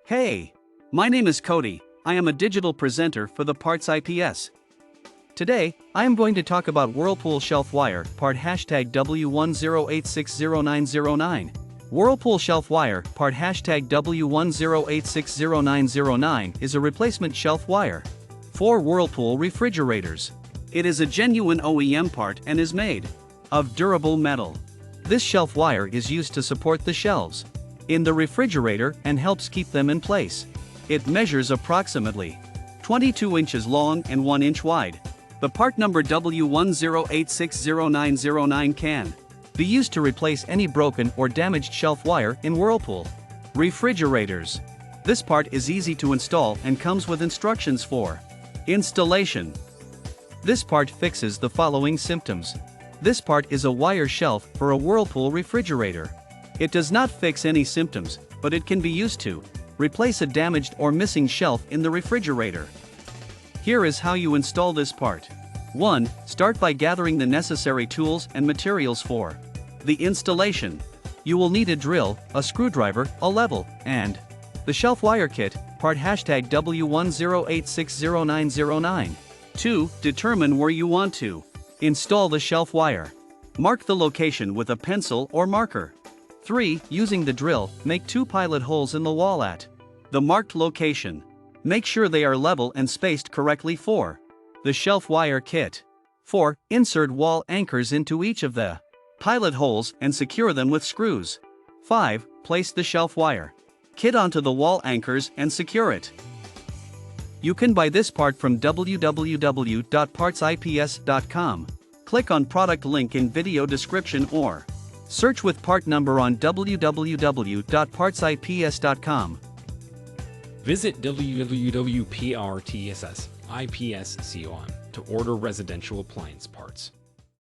Hey! My name is Cody. I am a digital presenter for the PartsIPS. Today, I am going to talk about Whirlpool SHELF-WIRE, part #W10860909. Whirlpool SHELF-WIRE, part #W10860909 is a replacement shelf wire for Whirlpool refrigerators. It is a genuine OEM part and is made of durable metal. This shelf wire is used to support the shelves in the refrigerator and helps keep them in place. It measures approximately 22 inches long and 1 inch wide. The part number W10860909 can be used to replace any broken or damaged shelf wire in Whirlpool refrigerators. This part is easy to install and comes with instructions for installation. This part fixes the following symptoms. This part is a wire shelf for a Whirlpool refrigerator. It does not fix any symptoms, but it can be used to replace a damaged or missing shelf in the refrigerator. Here is how you install this part. 1. Start by gathering the necessary tools and materials for the installation. You will need a drill, a screwdriver, a level, and the shelf wire kit, part #W10860909. 2. Determine where you want to install the shelf wire. Mark the location with a pencil or marker. 3. Using the drill, make 2 pilot holes in the wall at the marked location. Make sure they are level and spaced correctly for the shelf wire kit. 4. Insert wall anchors into each of the pilot holes and secure them with screws. 5. Place the shelf wire kit onto the wall anchors and secure it. You can buy this part from www.PartsIPS.com. Click on product link in video description or search with part number on www.PartsIPS.com. Visit www.PartsIPS.com to order residential appliance parts.